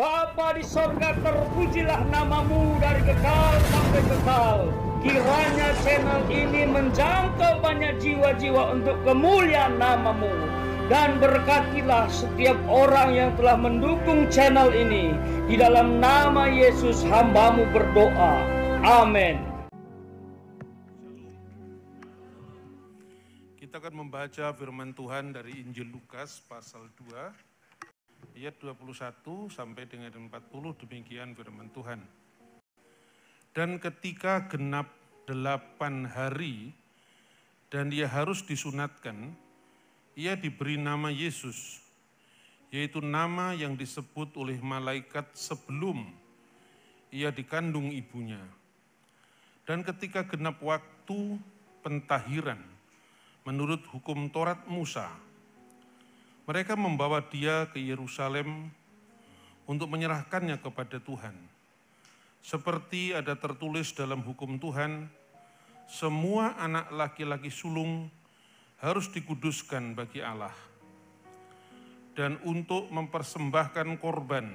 Bapa di sorga, terpujilah namamu dari kekal sampai kekal. Kiranya channel ini menjangkau banyak jiwa-jiwa untuk kemuliaan namamu. Dan berkatilah setiap orang yang telah mendukung channel ini. Di dalam nama Yesus hamba-Mu berdoa. Amin. Kita akan membaca firman Tuhan dari Injil Lukas pasal 2. Ayat 21 sampai dengan 40, demikian firman Tuhan. Dan ketika genap 8 hari dan ia harus disunatkan, ia diberi nama Yesus, yaitu nama yang disebut oleh malaikat sebelum ia dikandung ibunya. Dan ketika genap waktu pentahiran menurut hukum Taurat Musa, mereka membawa dia ke Yerusalem untuk menyerahkannya kepada Tuhan. Seperti ada tertulis dalam hukum Tuhan, semua anak laki-laki sulung harus dikuduskan bagi Allah. Dan untuk mempersembahkan korban,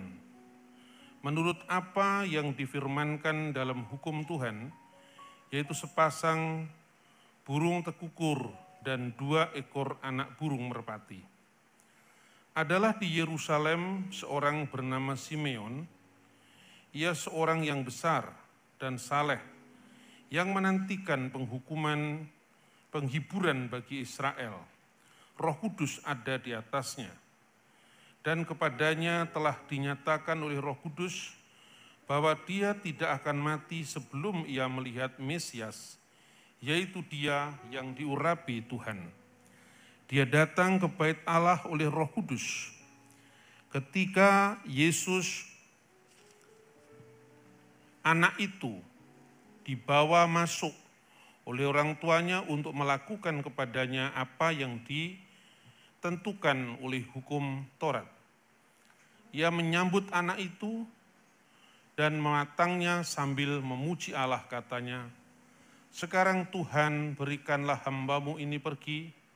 menurut apa yang difirmankan dalam hukum Tuhan, yaitu sepasang burung tekukur dan 2 ekor anak burung merpati. Adalah di Yerusalem seorang bernama Simeon. Ia seorang yang besar dan saleh yang menantikan penghiburan bagi Israel. Roh Kudus ada di atasnya. Dan kepadanya telah dinyatakan oleh Roh Kudus bahwa dia tidak akan mati sebelum ia melihat Mesias, yaitu dia yang diurapi Tuhan. Dia datang ke bait Allah oleh Roh Kudus. Ketika Yesus, anak itu, dibawa masuk oleh orang tuanya untuk melakukan kepadanya apa yang ditentukan oleh hukum Taurat. Ia menyambut anak itu dan mematangnya sambil memuji Allah, katanya, "Sekarang Tuhan, berikanlah hamba-Mu ini pergi.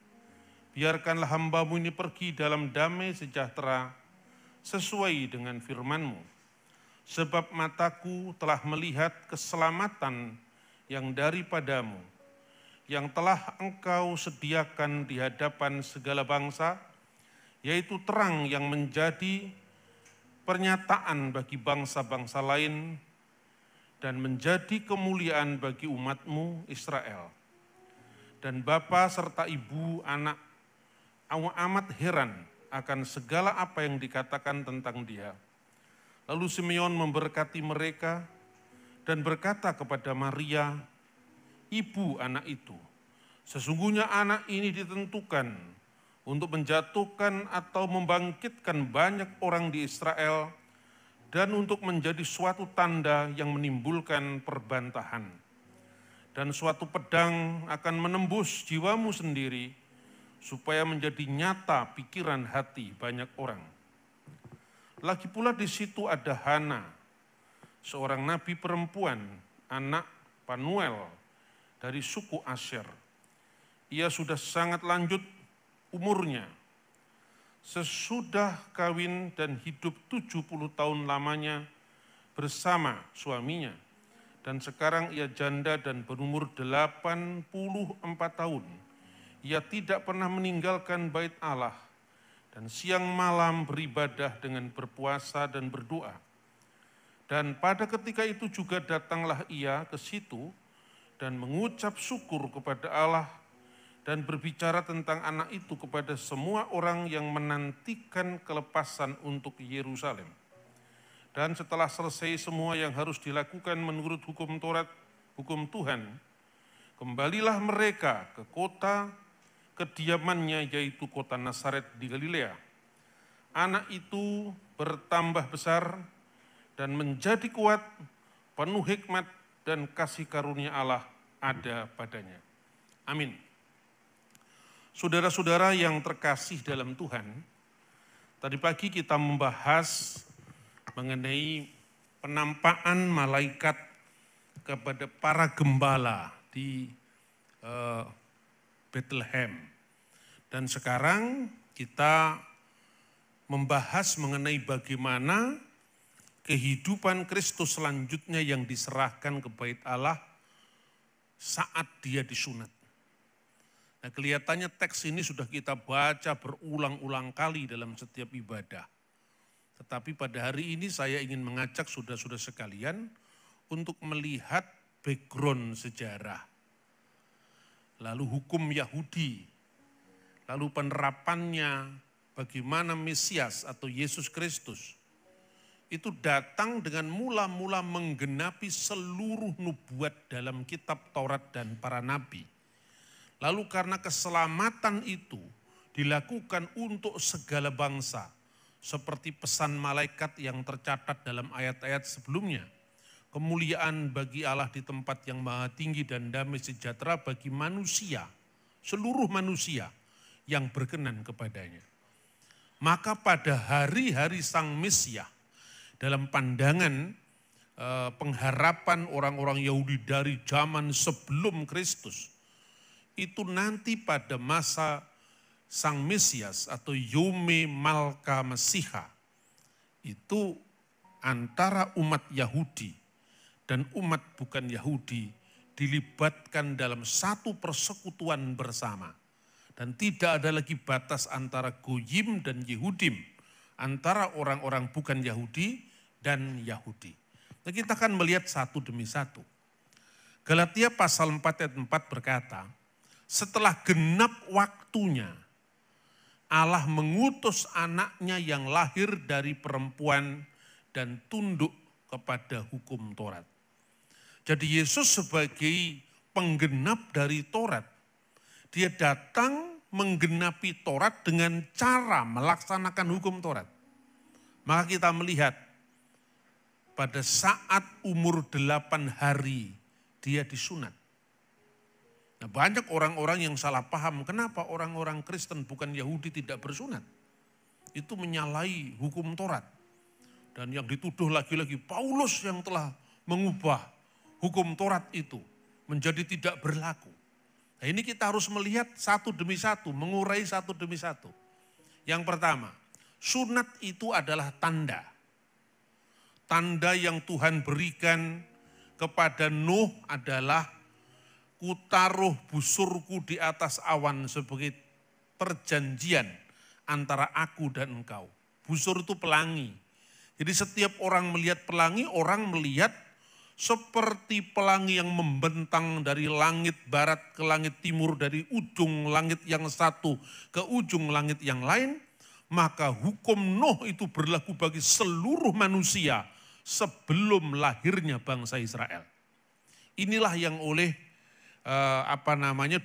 Biarkanlah hamba-Mu ini pergi dalam damai sejahtera sesuai dengan firman-Mu. Sebab mataku telah melihat keselamatan yang daripada-Mu, yang telah Engkau sediakan di hadapan segala bangsa, yaitu terang yang menjadi pernyataan bagi bangsa-bangsa lain dan menjadi kemuliaan bagi umat-Mu Israel." Dan bapa serta ibu anak amat heran akan segala apa yang dikatakan tentang dia. Lalu Simeon memberkati mereka dan berkata kepada Maria, ibu anak itu, "Sesungguhnya anak ini ditentukan untuk menjatuhkan atau membangkitkan banyak orang di Israel dan untuk menjadi suatu tanda yang menimbulkan perbantahan. Dan suatu pedang akan menembus jiwamu sendiri, supaya menjadi nyata pikiran hati banyak orang." Lagi pula di situ ada Hana, seorang nabi perempuan, anak Panuel dari suku Asher. Ia sudah sangat lanjut umurnya. Sesudah kawin dan hidup 70 tahun lamanya bersama suaminya, dan sekarang ia janda dan berumur 84 tahun. Ia tidak pernah meninggalkan bait Allah dan siang malam beribadah dengan berpuasa dan berdoa. Dan pada ketika itu juga datanglah ia ke situ dan mengucap syukur kepada Allah dan berbicara tentang anak itu kepada semua orang yang menantikan kelepasan untuk Yerusalem. Dan setelah selesai semua yang harus dilakukan menurut hukum Taurat, hukum Tuhan, kembalilah mereka ke kota kediamannya, yaitu kota Nazaret di Galilea. Anak itu bertambah besar dan menjadi kuat, penuh hikmat dan kasih karunia Allah ada padanya. Amin. Saudara-saudara yang terkasih dalam Tuhan, tadi pagi kita membahas mengenai penampakan malaikat kepada para gembala di Bethlehem. Dan sekarang kita membahas mengenai bagaimana kehidupan Kristus selanjutnya yang diserahkan ke bait Allah saat dia disunat. Nah, kelihatannya teks ini sudah kita baca berulang-ulang kali dalam setiap ibadah. Tetapi pada hari ini saya ingin mengajak saudara-saudara sekalian untuk melihat background sejarah. Lalu hukum Yahudi, lalu penerapannya bagaimana Mesias atau Yesus Kristus itu datang dengan mula-mula menggenapi seluruh nubuat dalam kitab Taurat dan para nabi. Lalu karena keselamatan itu dilakukan untuk segala bangsa, seperti pesan malaikat yang tercatat dalam ayat-ayat sebelumnya. Kemuliaan bagi Allah di tempat yang maha tinggi dan damai sejahtera bagi manusia, seluruh manusia yang berkenan kepadanya. Maka pada hari-hari Sang Mesias, dalam pandangan pengharapan orang-orang Yahudi dari zaman sebelum Kristus, itu nanti pada masa Sang Mesias atau Yome Malka Mesiha, itu antara umat Yahudi dan umat bukan Yahudi dilibatkan dalam satu persekutuan bersama. Dan tidak ada lagi batas antara Goyim dan Yehudim, antara orang-orang bukan Yahudi dan Yahudi. Nah, kita akan melihat satu demi satu. Galatia pasal 4 ayat 4 berkata, setelah genap waktunya, Allah mengutus anaknya yang lahir dari perempuan dan tunduk kepada hukum Taurat. Jadi Yesus sebagai penggenap dari Taurat, dia datang menggenapi Taurat dengan cara melaksanakan hukum Taurat. Maka kita melihat pada saat umur 8 hari dia disunat. Nah, banyak orang-orang yang salah paham kenapa orang-orang Kristen bukan Yahudi tidak bersunat. Itu menyalahi hukum Taurat. Dan yang dituduh lagi-lagi Paulus yang telah mengubah hukum Taurat itu menjadi tidak berlaku. Nah, ini kita harus melihat satu demi satu, mengurai satu demi satu. Yang pertama, sunat itu adalah tanda. Tanda yang Tuhan berikan kepada Nuh adalah kutaruh busurku di atas awan sebagai perjanjian antara aku dan engkau. Busur itu pelangi. Jadi setiap orang melihat pelangi, orang melihat seperti pelangi yang membentang dari langit barat ke langit timur, dari ujung langit yang satu ke ujung langit yang lain. Maka hukum Nuh itu berlaku bagi seluruh manusia sebelum lahirnya bangsa Israel. Inilah yang oleh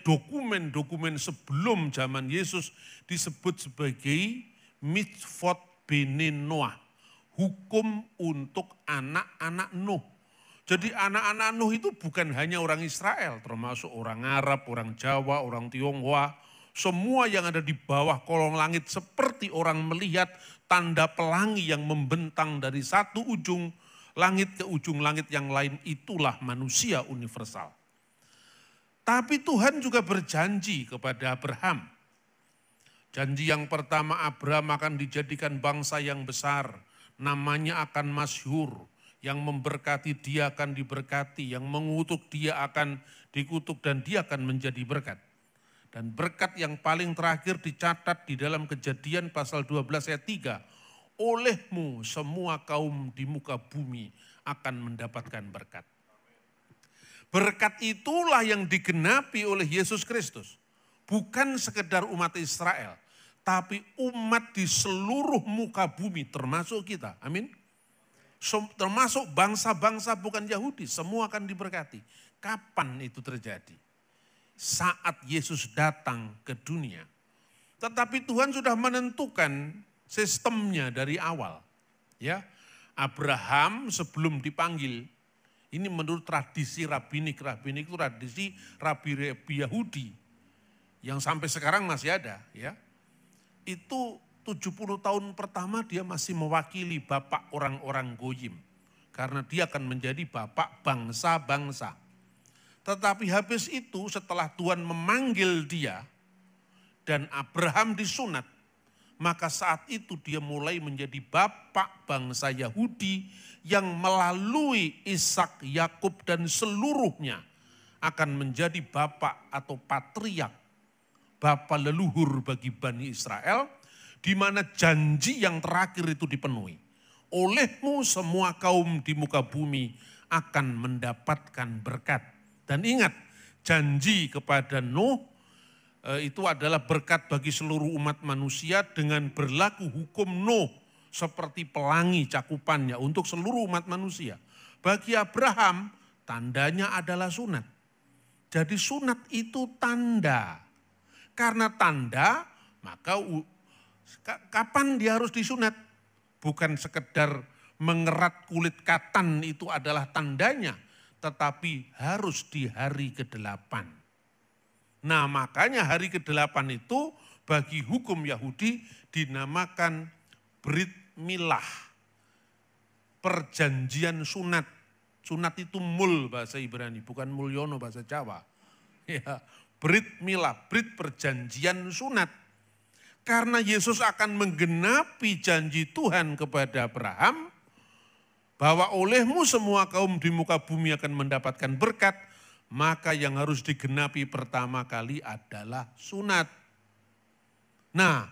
dokumen-dokumen sebelum zaman Yesus disebut sebagai mitzvot bene Noah, hukum untuk anak-anak Nuh. Jadi anak-anak Nuh itu bukan hanya orang Israel, termasuk orang Arab, orang Jawa, orang Tionghoa, semua yang ada di bawah kolong langit seperti orang melihat tanda pelangi yang membentang dari satu ujung langit ke ujung langit yang lain, itulah manusia universal. Tapi Tuhan juga berjanji kepada Abraham. Janji yang pertama, Abraham akan dijadikan bangsa yang besar, namanya akan masyhur, yang memberkati dia akan diberkati, yang mengutuk dia akan dikutuk dan dia akan menjadi berkat. Dan berkat yang paling terakhir dicatat di dalam Kejadian pasal 12 ayat 3, olehmu semua kaum di muka bumi akan mendapatkan berkat. Berkat itulah yang digenapi oleh Yesus Kristus. Bukan sekedar umat Israel, tapi umat di seluruh muka bumi termasuk kita. Amin. Termasuk bangsa-bangsa bukan Yahudi, semua akan diberkati. Kapan itu terjadi? Saat Yesus datang ke dunia. Tetapi Tuhan sudah menentukan sistemnya dari awal. Ya, Abraham sebelum dipanggil, ini menurut tradisi rabbinik itu tradisi rabi Yahudi yang sampai sekarang masih ada, ya. Itu 70 tahun pertama dia masih mewakili bapak orang-orang Goyim, karena dia akan menjadi bapak bangsa-bangsa. Tetapi habis itu setelah Tuhan memanggil dia dan Abraham disunat, maka saat itu dia mulai menjadi bapak bangsa Yahudi yang melalui Ishak, Yakub dan seluruhnya akan menjadi bapak atau patriark, bapak leluhur bagi Bani Israel, di mana janji yang terakhir itu dipenuhi. Olehmu semua kaum di muka bumi akan mendapatkan berkat. Dan ingat, janji kepada Nuh itu adalah berkat bagi seluruh umat manusia dengan berlaku hukum Nuh seperti pelangi cakupannya untuk seluruh umat manusia. Bagi Abraham, tandanya adalah sunat. Jadi sunat itu tanda. Karena tanda, maka kapan dia harus disunat? Bukan sekedar mengerat kulit katan itu adalah tandanya, tetapi harus di hari ke-8. Nah, makanya hari ke-8 itu bagi hukum Yahudi dinamakan Brit Milah. Perjanjian sunat. Sunat itu mul bahasa Ibrani, bukan mulyono bahasa Jawa. Ya, Brit Milah, Brit perjanjian sunat. Karena Yesus akan menggenapi janji Tuhan kepada Abraham, bahwa olehmu semua kaum di muka bumi akan mendapatkan berkat, maka yang harus digenapi pertama kali adalah sunat. Nah,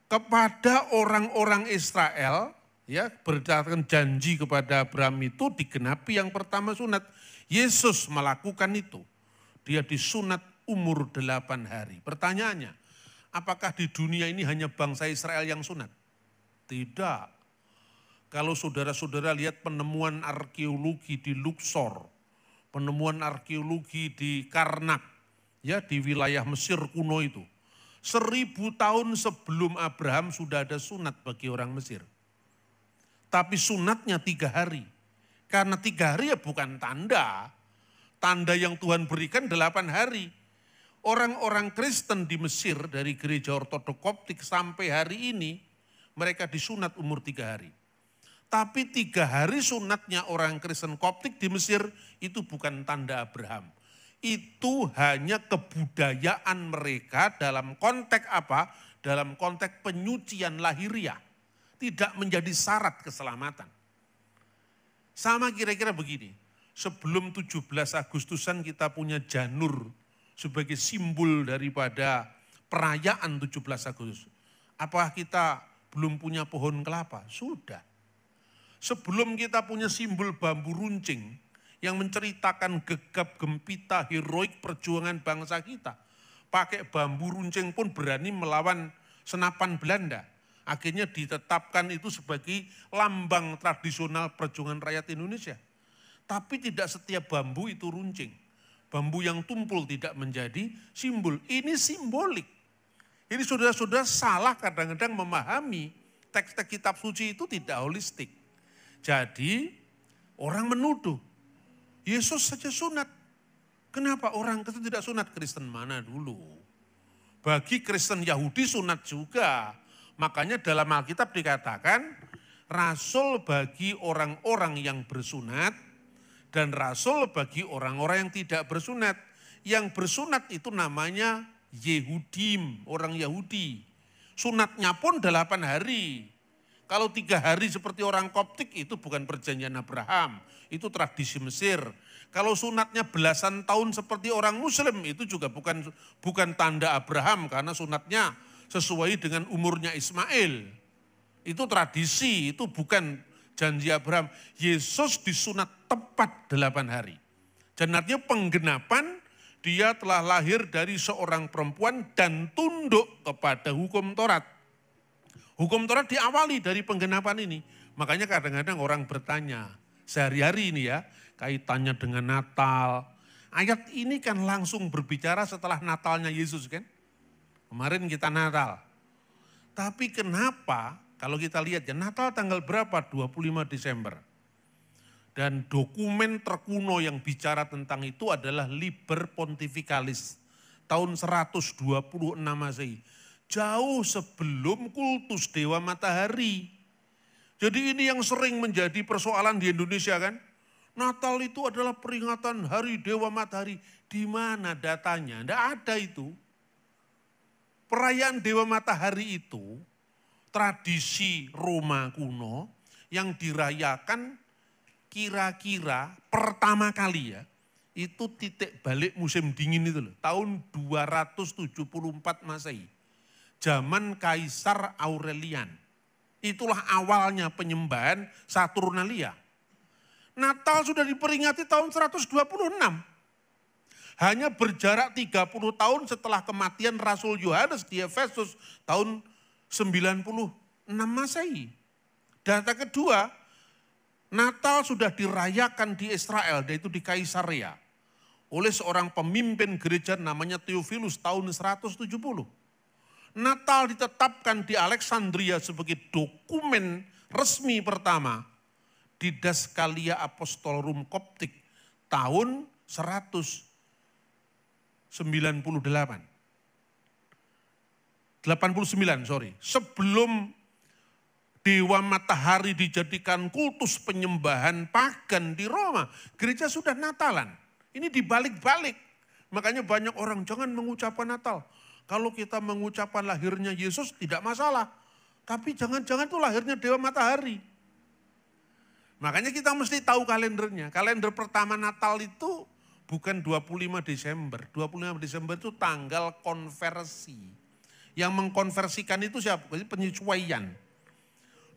kepada orang-orang Israel, ya berdasarkan janji kepada Abraham itu digenapi yang pertama sunat. Yesus melakukan itu. Dia disunat umur 8 hari. Pertanyaannya, apakah di dunia ini hanya bangsa Israel yang sunat? Tidak. Kalau saudara-saudara lihat penemuan arkeologi di Luxor, penemuan arkeologi di Karnak, ya di wilayah Mesir kuno itu. 1000 tahun sebelum Abraham sudah ada sunat bagi orang Mesir. Tapi sunatnya 3 hari. Karena 3 hari ya bukan tanda. Tanda yang Tuhan berikan 8 hari. Orang-orang Kristen di Mesir dari gereja Ortodok Koptik sampai hari ini, mereka disunat umur 3 hari. Tapi 3 hari sunatnya orang Kristen Koptik di Mesir itu bukan tanda Abraham. Itu hanya kebudayaan mereka dalam konteks apa? Dalam konteks penyucian lahiriah. Tidak menjadi syarat keselamatan. Sama kira-kira begini. Sebelum 17 Agustusan kita punya janur sebagai simbol daripada perayaan 17 Agustus. Apakah kita belum punya pohon kelapa? Sudah. Sebelum kita punya simbol bambu runcing yang menceritakan gegap gempita heroik perjuangan bangsa kita. Pakai bambu runcing pun berani melawan senapan Belanda. Akhirnya ditetapkan itu sebagai lambang tradisional perjuangan rakyat Indonesia. Tapi tidak setiap bambu itu runcing. Bambu yang tumpul tidak menjadi simbol. Ini simbolik. Ini saudara-saudara salah kadang-kadang memahami teks-teks kitab suci itu tidak holistik. Jadi orang menuduh, Yesus saja sunat. Kenapa orang Kristen tidak sunat? Kristen mana dulu? Bagi Kristen Yahudi sunat juga. Makanya dalam Alkitab dikatakan, rasul bagi orang-orang yang bersunat, dan rasul bagi orang-orang yang tidak bersunat. Yang bersunat itu namanya Yehudim, orang Yahudi. Sunatnya pun 8 hari. Kalau 3 hari seperti orang Koptik itu bukan perjanjian Abraham, itu tradisi Mesir. Kalau sunatnya belasan tahun seperti orang Muslim itu juga bukan tanda Abraham karena sunatnya sesuai dengan umurnya Ismail. Itu tradisi, itu bukan janji Abraham. Yesus disunat tepat 8 hari. Dan artinya penggenapan dia telah lahir dari seorang perempuan dan tunduk kepada hukum Taurat. Hukum Taurat diawali dari penggenapan ini. Makanya kadang-kadang orang bertanya, sehari-hari ini ya, kaitannya dengan Natal. Ayat ini kan langsung berbicara setelah Natalnya Yesus kan. Kemarin kita Natal. Tapi kenapa kalau kita lihat ya Natal tanggal berapa? 25 Desember. Dan dokumen terkuno yang bicara tentang itu adalah Liber Pontificalis. Tahun 126 Masehi. Jauh sebelum kultus Dewa Matahari. Jadi ini yang sering menjadi persoalan di Indonesia kan. Natal itu adalah peringatan Hari Dewa Matahari. Di mana datanya? Tidak ada itu. Perayaan Dewa Matahari itu tradisi Roma kuno yang dirayakan kira-kira pertama kali ya, itu titik balik musim dingin itu loh, tahun 274 Masehi. Zaman Kaisar Aurelian. Itulah awalnya penyembahan Saturnalia. Natal sudah diperingati tahun 126. Hanya berjarak 30 tahun setelah kematian Rasul Yohanes di Efesus tahun 96 Masehi. Data kedua, Natal sudah dirayakan di Israel, yaitu di Kaisarea. Oleh seorang pemimpin gereja namanya Theophilus tahun 170. Natal ditetapkan di Alexandria sebagai dokumen resmi pertama di Daskalia Apostolorum Koptik tahun 198. 89, sorry. Sebelum Dewa Matahari dijadikan kultus penyembahan pagan di Roma, gereja sudah Natalan. Ini dibalik-balik. Makanya banyak orang jangan mengucapkan Natal. Kalau kita mengucapkan lahirnya Yesus tidak masalah. Tapi jangan-jangan itu lahirnya Dewa Matahari. Makanya kita mesti tahu kalendernya. Kalender pertama Natal itu bukan 25 Desember. 25 Desember itu tanggal konversi. Yang mengkonversikan itu siapa? Penyesuaian.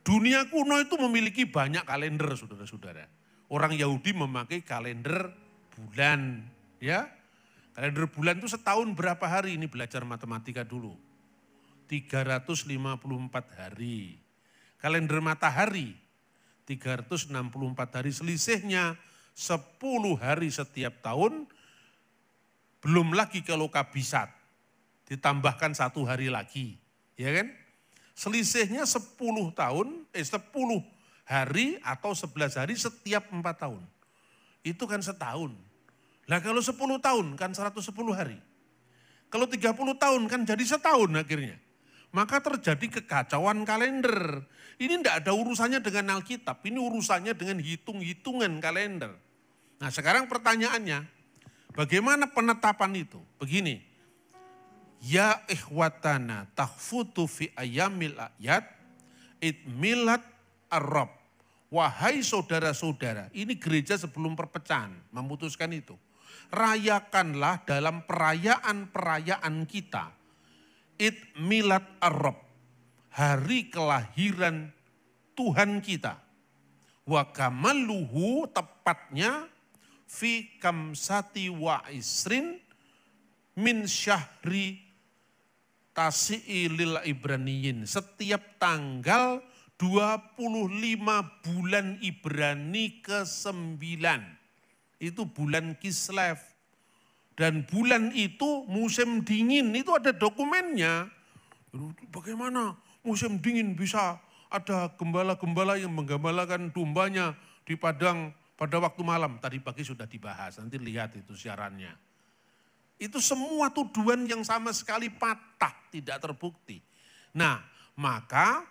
Dunia kuno itu memiliki banyak kalender, saudara-saudara. Orang Yahudi memakai kalender bulan, ya. Kalender bulan itu setahun berapa hari? Ini belajar matematika dulu. 354 hari. Kalender matahari 364 hari, selisihnya 10 hari setiap tahun. Belum lagi kalau kabisat, ditambahkan 1 hari lagi, ya kan? Selisihnya 10 hari atau 11 hari setiap 4 tahun. Itu kan setahun. Lah kalau 10 tahun kan 110 hari. Kalau 30 tahun kan jadi setahun akhirnya. Maka terjadi kekacauan kalender. Ini tidak ada urusannya dengan Alkitab, ini urusannya dengan hitung-hitungan kalender. Nah sekarang pertanyaannya, bagaimana penetapan itu? Begini, ya ikhwatana tahfutu fi ayamil ayat itmilat arab. Wahai saudara-saudara, ini gereja sebelum perpecahan memutuskan itu. Rayakanlah dalam perayaan-perayaan kita. Itmilat arab, hari kelahiran Tuhan kita. Wa kamaluhu, tepatnya fi kamsati wa isrin min syahri tasi'i lil Ibraniyin. Setiap tanggal 25 bulan Ibrani ke-9. Itu bulan Kislev. Dan bulan itu musim dingin, itu ada dokumennya. Bagaimana musim dingin bisa ada gembala-gembala yang menggembalakan dombanya di padang pada waktu malam. Tadi pagi sudah dibahas, nanti lihat itu siarannya. Itu semua tuduhan yang sama sekali patah, tidak terbukti. Nah, maka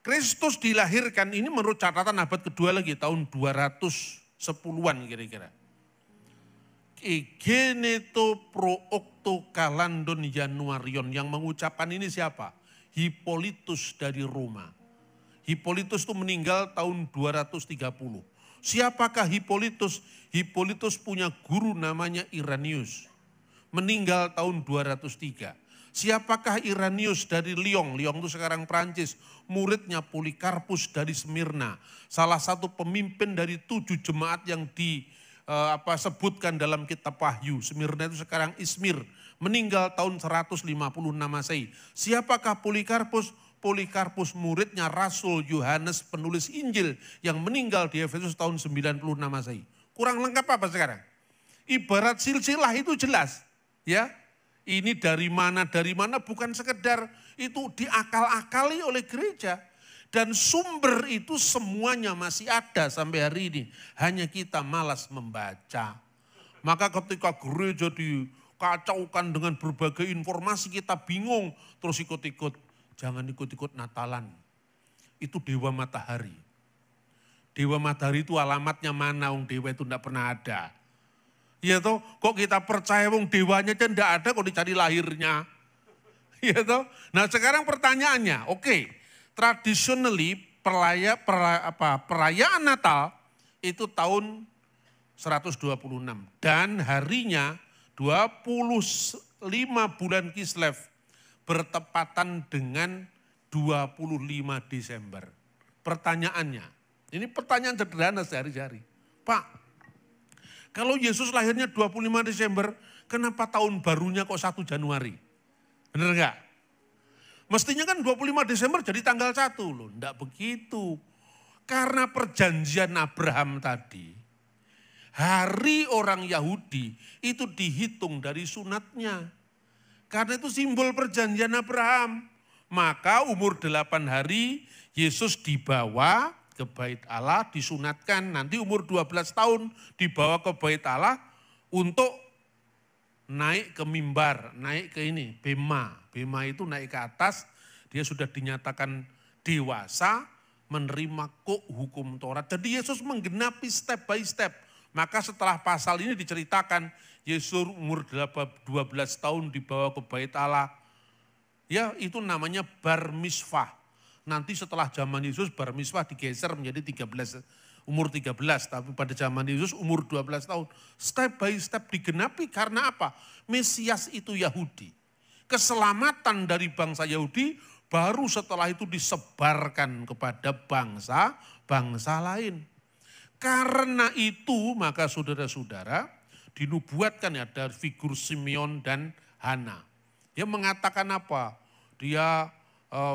Kristus dilahirkan ini menurut catatan abad kedua lagi, tahun 210-an kira-kira. Egeneto pro octo kalandon Januarion, yang mengucapkan ini siapa? Hippolytus dari Roma. Hippolytus itu meninggal tahun 230. Siapakah Hippolytus? Hippolytus punya guru namanya Irenaeus. Meninggal tahun 203. Siapakah Irenaeus dari Lyon? Lyon itu sekarang Prancis. Muridnya Polikarpus dari Smyrna. Salah satu pemimpin dari 7 jemaat yang disebutkan dalam kitab Wahyu. Smyrna itu sekarang Izmir. Meninggal tahun 156 Masehi. Siapakah Polikarpus? Polikarpus muridnya Rasul Yohanes penulis Injil yang meninggal di Efesus tahun 96 Masehi. Kurang lengkap apa sekarang? Ibarat silsilah itu jelas, ya. Ini dari mana bukan sekedar itu diakal-akali oleh gereja. Dan sumber itu semuanya masih ada sampai hari ini. Hanya kita malas membaca. Maka ketika gereja dikacaukan dengan berbagai informasi, kita bingung. Terus ikut-ikut. Jangan ikut-ikut Natalan. Itu Dewa Matahari. Dewa Matahari itu alamatnya mana? Dewa itu tidak pernah ada. Ya toh, kok kita percaya dewanya aja tidak ada, kok dicari lahirnya. Ya toh? Nah sekarang pertanyaannya, oke, traditionally perayaan Natal itu tahun 126 dan harinya 25 bulan Kislev bertepatan dengan 25 Desember. Pertanyaannya, ini pertanyaan sederhana sehari-hari. Pak, kalau Yesus lahirnya 25 Desember, kenapa tahun barunya kok 1 Januari? Benar enggak? Mestinya kan 25 Desember jadi tanggal 1 loh. Enggak begitu. Karena perjanjian Abraham tadi, hari orang Yahudi itu dihitung dari sunatnya. Karena itu simbol perjanjian Abraham. Maka umur 8 hari Yesus dibawa ke bait Allah, disunatkan. Nanti umur 12 tahun dibawa ke bait Allah untuk naik ke mimbar, naik ke ini, bema. Bema itu naik ke atas, dia sudah dinyatakan dewasa, menerima hukum Taurat. Jadi Yesus menggenapi step by step. Maka setelah pasal ini diceritakan, Yesus umur 12 tahun dibawa ke bait Allah. Ya itu namanya bar mitzvah. Nanti setelah zaman Yesus bar mitzvah digeser menjadi umur 13, tapi pada zaman Yesus umur 12 tahun. Step by step digenapi karena apa? Mesias itu Yahudi. Keselamatan dari bangsa Yahudi baru setelah itu disebarkan kepada bangsa lain. Karena itu maka saudara-saudara dinubuatkan ada figur Simeon dan Hana. Dia mengatakan apa? Dia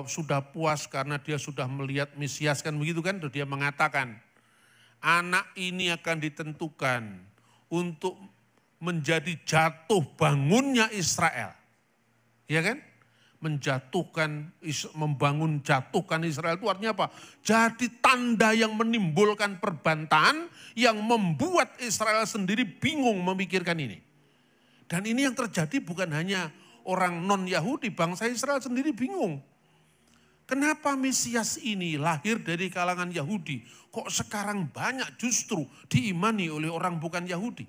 sudah puas karena dia sudah melihat Mesias kan begitu kan? Dia mengatakan, anak ini akan ditentukan untuk menjadi jatuh bangunnya Israel. Ya kan? Jatuhkan Israel itu artinya apa? Jadi tanda yang menimbulkan perbantahan yang membuat Israel sendiri bingung memikirkan ini. Dan ini yang terjadi bukan hanya orang non-Yahudi, bangsa Israel sendiri bingung. Kenapa Mesias ini lahir dari kalangan Yahudi? Kok sekarang banyak justru diimani oleh orang bukan Yahudi?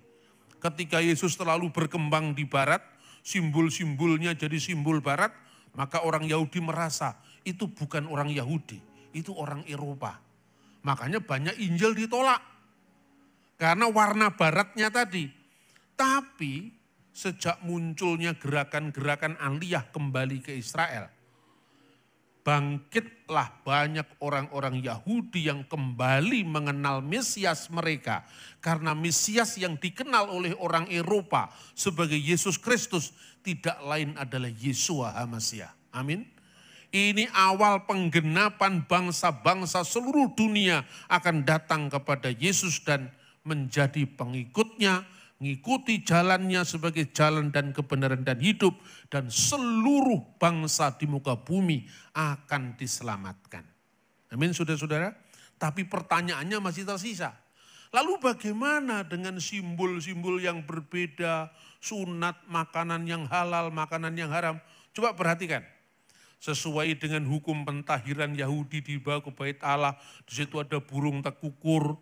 Ketika Yesus terlalu berkembang di barat, simbol-simbolnya jadi simbol barat, maka orang Yahudi merasa itu bukan orang Yahudi, itu orang Eropa. Makanya banyak Injil ditolak. Karena warna baratnya tadi. Tapi sejak munculnya gerakan-gerakan aliyah kembali ke Israel, bangkitlah banyak orang-orang Yahudi yang kembali mengenal Mesias mereka. Karena Mesias yang dikenal oleh orang Eropa sebagai Yesus Kristus tidak lain adalah Yeshua HaMasiah. Amin. Ini awal penggenapan bangsa-bangsa seluruh dunia akan datang kepada Yesus dan menjadi pengikutnya, mengikuti jalannya sebagai jalan dan kebenaran dan hidup, dan seluruh bangsa di muka bumi akan diselamatkan. Amin saudara-saudara. Tapi pertanyaannya masih tersisa. Lalu bagaimana dengan simbol-simbol yang berbeda, sunat, makanan yang halal, makanan yang haram? Coba perhatikan. Sesuai dengan hukum pentahiran Yahudi dibawa ke bait Allah, di situ ada burung tekukur.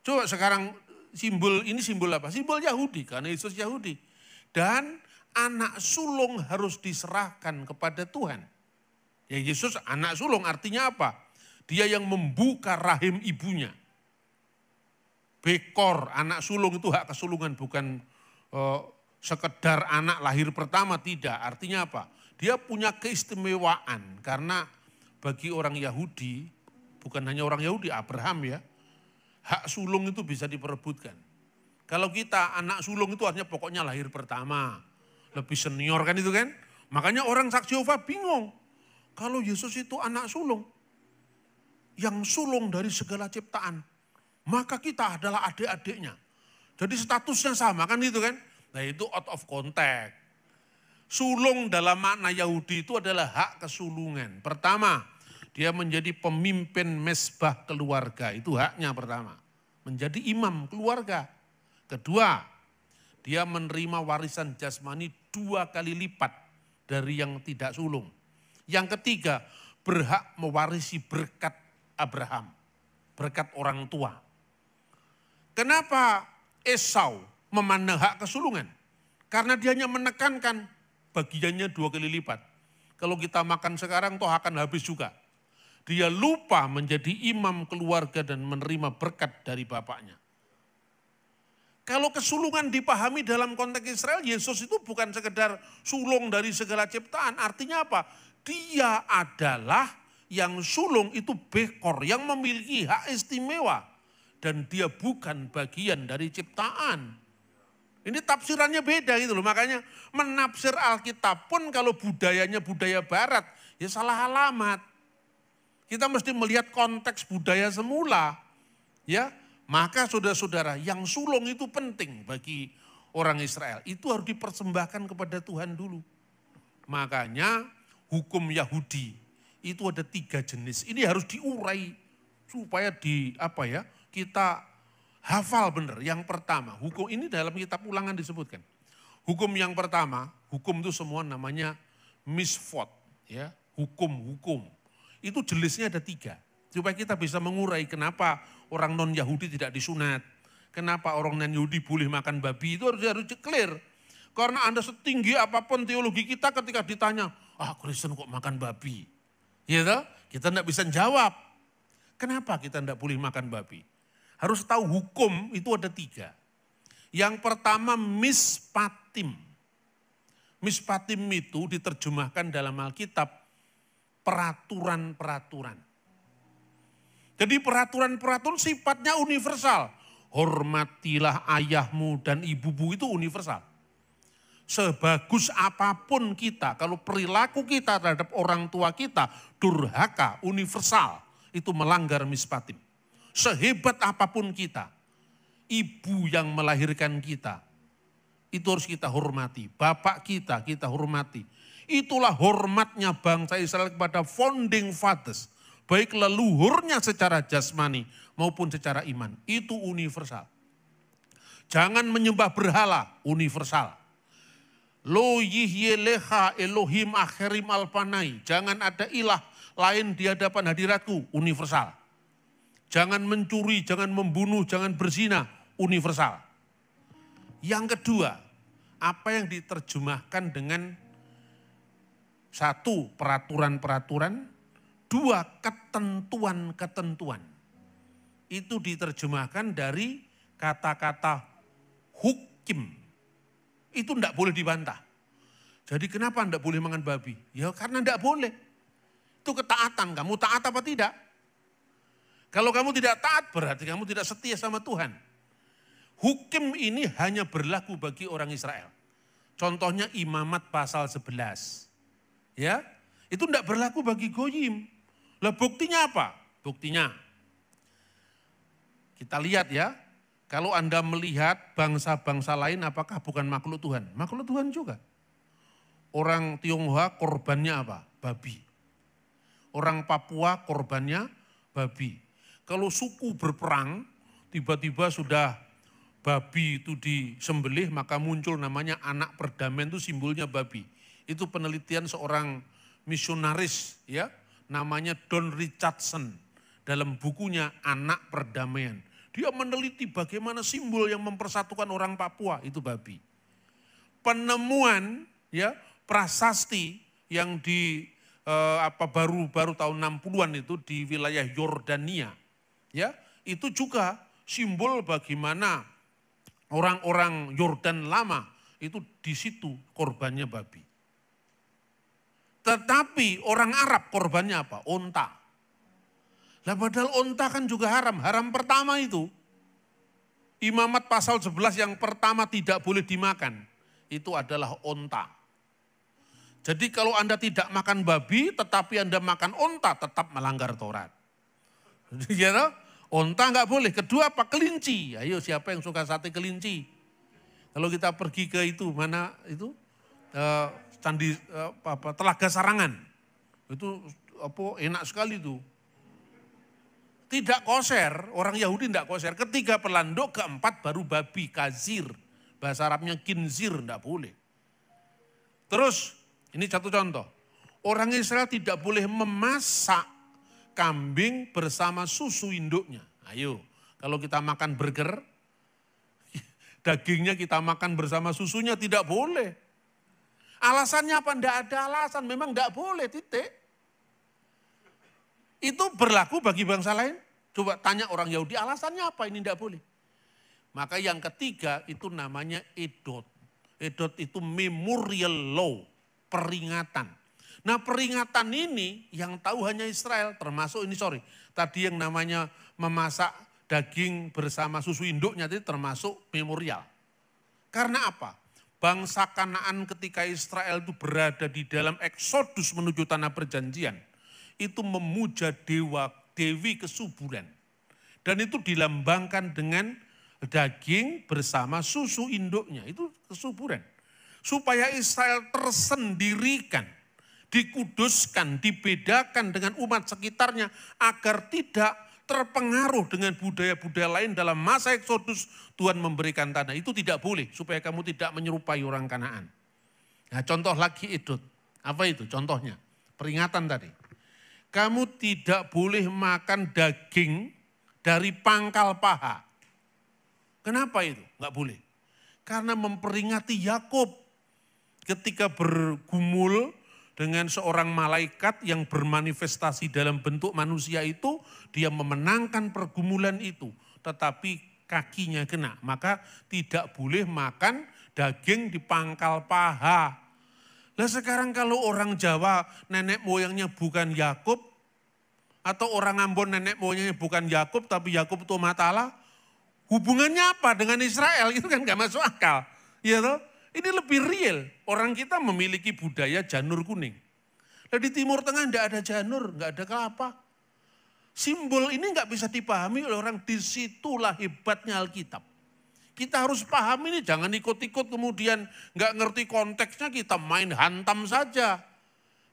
Coba sekarang simbol ini simbol apa? Simbol Yahudi karena Yesus Yahudi. Dan anak sulung harus diserahkan kepada Tuhan. Ya Yesus anak sulung artinya apa? Dia yang membuka rahim ibunya. Bekor, anak sulung itu hak kesulungan, bukan sekedar anak lahir pertama, tidak. Artinya apa? Dia punya keistimewaan karena bagi orang Yahudi, bukan hanya orang Yahudi, Abraham ya, hak sulung itu bisa diperebutkan. Kalau kita anak sulung itu artinya pokoknya lahir pertama, lebih senior kan itu kan. Makanya orang saksi Yehova bingung. Kalau Yesus itu anak sulung, yang sulung dari segala ciptaan, maka kita adalah adik-adiknya. Jadi statusnya sama kan itu kan. Nah itu out of context. Sulung dalam makna Yahudi itu adalah hak kesulungan. Pertama, dia menjadi pemimpin mesbah keluarga. Itu haknya pertama. Menjadi imam keluarga. Kedua, dia menerima warisan jasmani 2 kali lipat dari yang tidak sulung. Yang ketiga, berhak mewarisi berkat Abraham. Berkat orang tua. Kenapa Esau memandang hak kesulungan? Karena dia hanya menekankan bagiannya 2 kali lipat. Kalau kita makan sekarang toh akan habis juga. Dia lupa menjadi imam keluarga dan menerima berkat dari bapaknya. Kalau kesulungan dipahami dalam konteks Israel, Yesus itu bukan sekedar sulung dari segala ciptaan. Artinya apa? Dia adalah yang sulung itu bekor, yang memiliki hak istimewa. Dan dia bukan bagian dari ciptaan. Ini tafsirannya beda gitu loh. Makanya menafsir Alkitab pun kalau budayanya budaya barat, ya salah alamat. Kita mesti melihat konteks budaya semula. Ya, maka saudara-saudara, yang sulung itu penting bagi orang Israel. Itu harus dipersembahkan kepada Tuhan dulu. Makanya hukum Yahudi itu ada 3 jenis. Ini harus diurai supaya kita hafal benar. Yang pertama, hukum ini dalam kitab Ulangan disebutkan. Hukum yang pertama, hukum itu semua namanya misvot, ya, hukum-hukum. Itu jenisnya ada 3. Supaya kita bisa mengurai kenapa orang non-Yahudi tidak disunat. Kenapa orang non-Yahudi boleh makan babi, itu harus clear. Karena Anda setinggi apapun teologi kita ketika ditanya, Kristen kok makan babi? Ya toh? Kita tidak bisa jawab. Kenapa kita tidak boleh makan babi? Harus tahu hukum itu ada 3. Yang pertama mispatim. Mispatim itu diterjemahkan dalam Alkitab peraturan-peraturan. Jadi peraturan-peraturan sifatnya universal. Hormatilah ayahmu dan ibumu itu universal. Sebagus apapun kita, kalau perilaku kita terhadap orang tua kita durhaka, universal, itu melanggar mispatim. Sehebat apapun kita, ibu yang melahirkan kita, itu harus kita hormati. Bapak kita hormati. Itulah hormatnya bangsa Israel kepada founding fathers. Baik leluhurnya secara jasmani maupun secara iman. Itu universal. Jangan menyembah berhala, universal. Lo yihyeleha Elohim akhirim alpanai. Jangan ada ilah lain di hadapan hadiratku, universal. Jangan mencuri, jangan membunuh, jangan berzina, universal. Yang kedua, apa yang diterjemahkan dengan 1, peraturan-peraturan, 2, ketentuan-ketentuan. Itu diterjemahkan dari kata-kata hukim. Itu tidak boleh dibantah. Jadi kenapa tidak boleh makan babi? Ya karena tidak boleh. Itu ketaatan. Kamu taat apa tidak? Kalau kamu tidak taat berarti kamu tidak setia sama Tuhan. Hukum ini hanya berlaku bagi orang Israel. Contohnya Imamat pasal 11. Ya, itu tidak berlaku bagi Goyim. Lah buktinya apa? Buktinya, kita lihat ya, kalau Anda melihat bangsa-bangsa lain apakah bukan makhluk Tuhan? Makhluk Tuhan juga. Orang Tionghoa korbannya apa? Babi. Orang Papua korbannya babi. Kalau suku berperang, tiba-tiba sudah babi itu disembelih, maka muncul namanya anak perdamaian, itu simbolnya babi. Itu penelitian seorang misionaris ya, namanya Don Richardson dalam bukunya Anak Perdamaian. Dia meneliti bagaimana simbol yang mempersatukan orang Papua itu babi. Penemuan ya prasasti yang baru tahun 60-an itu di wilayah Yordania. Ya, itu juga simbol bagaimana orang-orang Yordan lama itu di situ korbannya babi. Tetapi orang Arab korbannya apa? Onta. Lah padahal onta kan juga haram. Haram pertama itu. Imamat pasal 11 yang pertama tidak boleh dimakan. Itu adalah onta. Jadi kalau Anda tidak makan babi tetapi Anda makan onta tetap melanggar Taurat. Ya, onta enggak boleh. Kedua apa? Kelinci. Ayo siapa yang suka sate kelinci? Kalau kita pergi ke itu, mana itu? Candi Telaga Sarangan. Itu enak sekali tuh. Tidak koser, orang Yahudi tidak koser. Ketiga pelanduk, keempat baru babi, kazir. Bahasa Arabnya kinzir, tidak boleh. Terus, ini satu contoh. Orang Israel tidak boleh memasak kambing bersama susu induknya. Ayo, kalau kita makan burger, dagingnya kita makan bersama susunya tidak boleh. Alasannya apa? Tidak ada alasan, memang tidak boleh, titik. Itu berlaku bagi bangsa lain. Coba tanya orang Yahudi, alasannya apa ini tidak boleh? Maka yang ketiga itu namanya edot. Edot itu memorial law, peringatan. Nah peringatan ini yang tahu hanya Israel, termasuk ini tadi yang namanya memasak daging bersama susu induknya itu termasuk memorial. Karena apa? Bangsa Kanaan ketika Israel itu berada di dalam eksodus menuju tanah perjanjian, itu memuja dewi kesuburan. Dan itu dilambangkan dengan daging bersama susu induknya, itu kesuburan. Supaya Israel tersendirikan, dikuduskan, dibedakan dengan umat sekitarnya agar tidak terpengaruh dengan budaya-budaya lain dalam masa eksodus Tuhan memberikan tanah. Itu tidak boleh supaya kamu tidak menyerupai orang Kanaan. Nah contoh lagi edot. Apa itu contohnya? Peringatan tadi. Kamu tidak boleh makan daging dari pangkal paha. Kenapa itu? Enggak boleh. Karena memperingati Yakub ketika bergumul dengan seorang malaikat yang bermanifestasi dalam bentuk manusia itu, dia memenangkan pergumulan itu. Tetapi kakinya kena, maka tidak boleh makan daging di pangkal paha. Lah sekarang kalau orang Jawa nenek moyangnya bukan Yakub, atau orang Ambon nenek moyangnya bukan Yakub, tapi Yakub itu Matala, hubungannya apa dengan Israel? Itu kan gak masuk akal. Ya toh? Ini lebih real. Orang kita memiliki budaya janur kuning. Nah di Timur Tengah enggak ada janur, enggak ada kelapa. Simbol ini enggak bisa dipahami oleh orang. Disitulah hebatnya Alkitab. Kita harus paham ini, jangan ikut-ikut kemudian enggak ngerti konteksnya kita main hantam saja.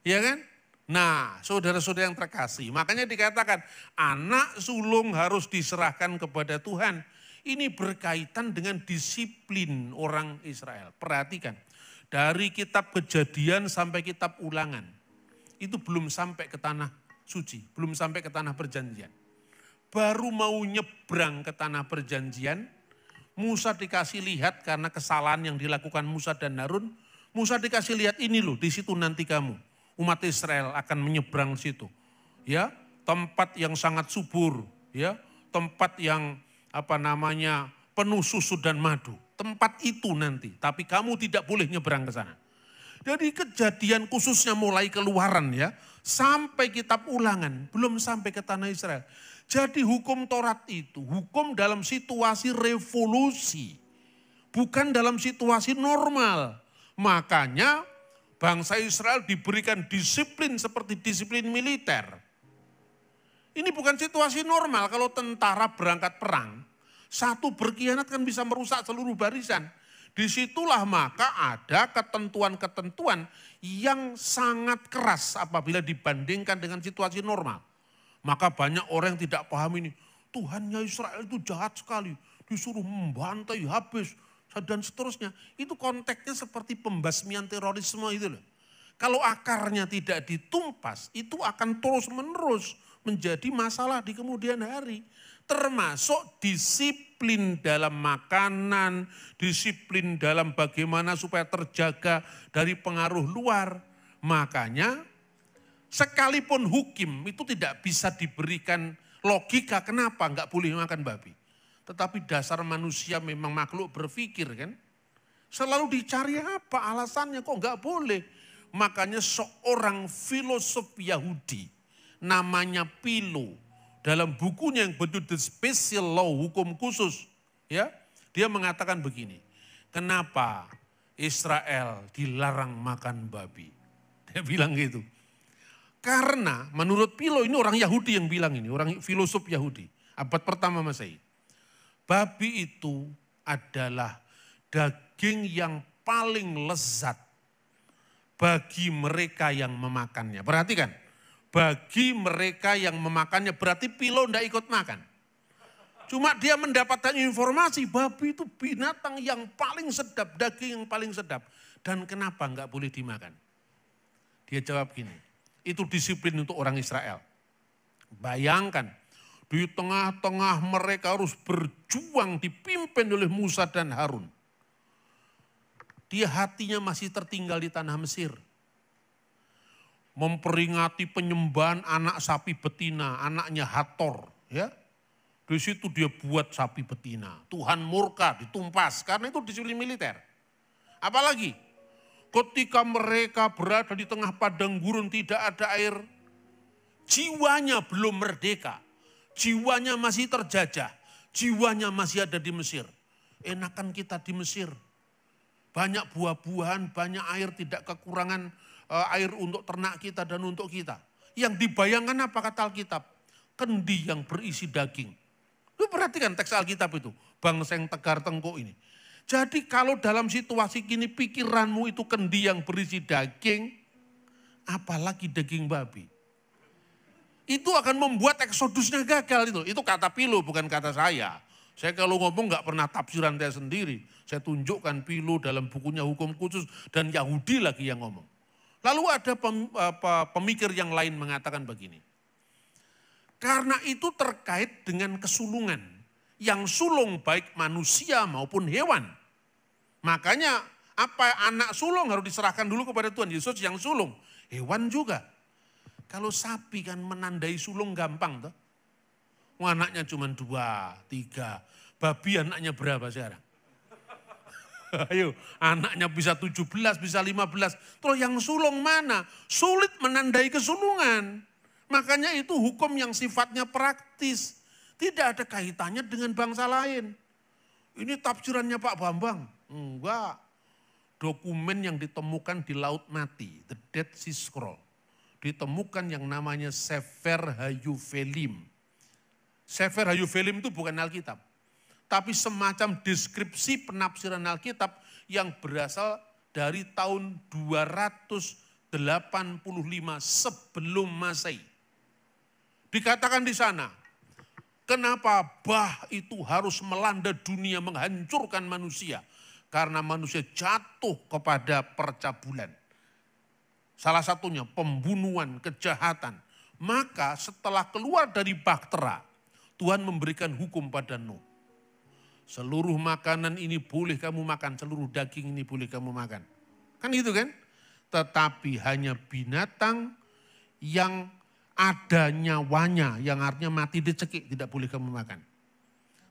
Ya kan? Nah saudara-saudara yang terkasih, makanya dikatakan anak sulung harus diserahkan kepada Tuhan. Ini berkaitan dengan disiplin orang Israel. Perhatikan, dari kitab Kejadian sampai kitab Ulangan, itu belum sampai ke tanah suci, belum sampai ke tanah perjanjian. Baru mau nyebrang ke tanah perjanjian, Musa dikasih lihat karena kesalahan yang dilakukan Musa dan Harun. Musa dikasih lihat ini loh, di situ nanti kamu, umat Israel akan menyeberang situ. Ya, tempat yang sangat subur, ya, tempat yang penuh susu dan madu. Tempat itu nanti, tapi kamu tidak boleh nyebrang ke sana. Jadi Kejadian khususnya mulai Keluaran ya, sampai kitab Ulangan, belum sampai ke tanah Israel. Jadi hukum Taurat itu, hukum dalam situasi revolusi, bukan dalam situasi normal. Makanya bangsa Israel diberikan disiplin seperti disiplin militer. Ini bukan situasi normal kalau tentara berangkat perang. Satu berkhianat kan bisa merusak seluruh barisan. Disitulah maka ada ketentuan-ketentuan yang sangat keras apabila dibandingkan dengan situasi normal. Maka banyak orang yang tidak paham ini. Tuhannya Israel itu jahat sekali. Disuruh membantai habis dan seterusnya. Itu konteksnya seperti pembasmian terorisme itu loh. Kalau akarnya tidak ditumpas itu akan terus menerus menjadi masalah di kemudian hari. Termasuk disiplin dalam makanan, disiplin dalam bagaimana supaya terjaga dari pengaruh luar. Makanya sekalipun hukim itu tidak bisa diberikan logika kenapa enggak boleh makan babi. Tetapi dasar manusia memang makhluk berpikir kan. Selalu dicari apa alasannya kok enggak boleh. Makanya seorang filosof Yahudi namanya Philo, dalam bukunya yang berjudul The Special Law, hukum khusus, ya, dia mengatakan begini, kenapa Israel dilarang makan babi? Dia bilang gitu. Karena menurut Philo, ini orang Yahudi yang bilang ini, orang filosof Yahudi, abad pertama Masehi. Babi itu adalah daging yang paling lezat bagi mereka yang memakannya. Perhatikan. Bagi mereka yang memakannya, berarti Philo tidak ikut makan. Cuma dia mendapatkan informasi, babi itu binatang yang paling sedap, daging yang paling sedap. Dan kenapa enggak boleh dimakan? Dia jawab gini, itu disiplin untuk orang Israel. Bayangkan, di tengah-tengah mereka harus berjuang dipimpin oleh Musa dan Harun. Dia hatinya masih tertinggal di tanah Mesir. Memperingati penyembahan anak sapi betina, anaknya Hator. Ya. Di situ dia buat sapi betina. Tuhan murka, ditumpas, karena itu disiplin militer. Apalagi ketika mereka berada di tengah padang gurun tidak ada air, jiwanya belum merdeka, jiwanya masih terjajah, jiwanya masih ada di Mesir. Enakan kita di Mesir. Banyak buah-buahan, banyak air, tidak kekurangan air untuk ternak kita dan untuk kita. Yang dibayangkan apa kata Alkitab? Kendi yang berisi daging. Lu perhatikan teks Alkitab itu, bangsa yang tegar tengkuk ini. Jadi kalau dalam situasi gini pikiranmu itu kendi yang berisi daging, apalagi daging babi. Itu akan membuat eksodusnya gagal itu. Itu kata Philo, bukan kata saya. Saya kalau ngomong gak pernah tafsiran saya sendiri. Saya tunjukkan Philo dalam bukunya Hukum Khusus dan Yahudi lagi yang ngomong. Lalu ada pemikir yang lain mengatakan begini. Karena itu terkait dengan kesulungan. Yang sulung baik manusia maupun hewan. Makanya apa anak sulung harus diserahkan dulu kepada Tuhan Yesus yang sulung. Hewan juga. Kalau sapi kan menandai sulung gampang tuh. Anaknya cuma 2, 3. Babi anaknya berapa sekarang? Ayo, anaknya bisa 17, bisa 15. Terus yang sulung mana? Sulit menandai kesulungan. Makanya itu hukum yang sifatnya praktis. Tidak ada kaitannya dengan bangsa lain. Ini tafsirannya Pak Bambang. Enggak. Dokumen yang ditemukan di Laut Mati, The Dead Sea Scroll. Ditemukan yang namanya Sefer Hayufelim. Sefer Hayufelim itu bukan Alkitab. Tapi semacam deskripsi penafsiran Alkitab yang berasal dari tahun 285 sebelum Masehi. Dikatakan di sana, kenapa bah itu harus melanda dunia menghancurkan manusia? Karena manusia jatuh kepada percabulan. Salah satunya pembunuhan, kejahatan. Maka setelah keluar dari bahtera, Tuhan memberikan hukum pada Nuh. Seluruh makanan ini boleh kamu makan, seluruh daging ini boleh kamu makan. Kan gitu kan? Tetapi hanya binatang yang ada nyawanya, yang artinya mati dicekik, tidak boleh kamu makan.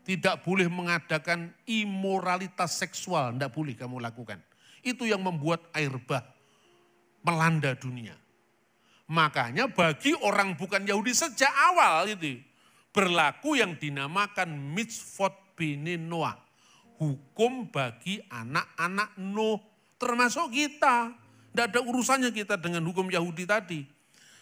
Tidak boleh mengadakan imoralitas seksual, tidak boleh kamu lakukan. Itu yang membuat air bah melanda dunia. Makanya bagi orang bukan Yahudi sejak awal itu berlaku yang dinamakan mitzvot bini Noah. Hukum bagi anak-anak Nuh, termasuk kita. Tidak ada urusannya kita dengan hukum Yahudi tadi.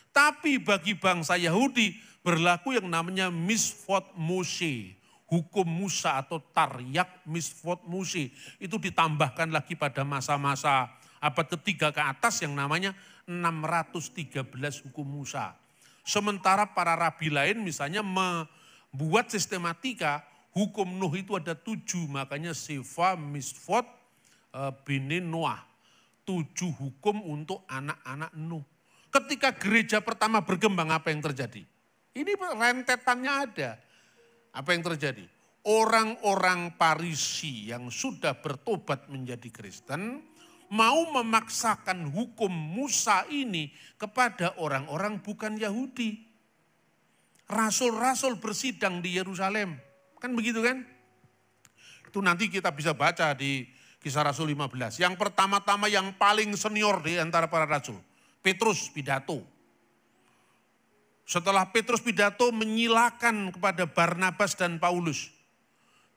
Tapi bagi bangsa Yahudi berlaku yang namanya mitzvot Moshe. Hukum Musa atau Taryak mitzvot Moshe. Itu ditambahkan lagi pada masa-masa abad ketiga ke atas yang namanya 613 hukum Musa. Sementara para rabi lain misalnya membuat sistematika hukum Nuh itu ada 7, makanya Sefa Mitzvot Bini Noah. 7 hukum untuk anak-anak Nuh. Ketika gereja pertama berkembang apa yang terjadi? Ini rentetannya ada. Apa yang terjadi? Orang-orang Parisi yang sudah bertobat menjadi Kristen mau memaksakan hukum Musa ini kepada orang-orang bukan Yahudi. Rasul-rasul bersidang di Yerusalem. Kan begitu kan? Itu nanti kita bisa baca di Kisah Rasul 15. Yang pertama-tama yang paling senior di antara para rasul. Petrus pidato. Setelah Petrus pidato menyilakan kepada Barnabas dan Paulus.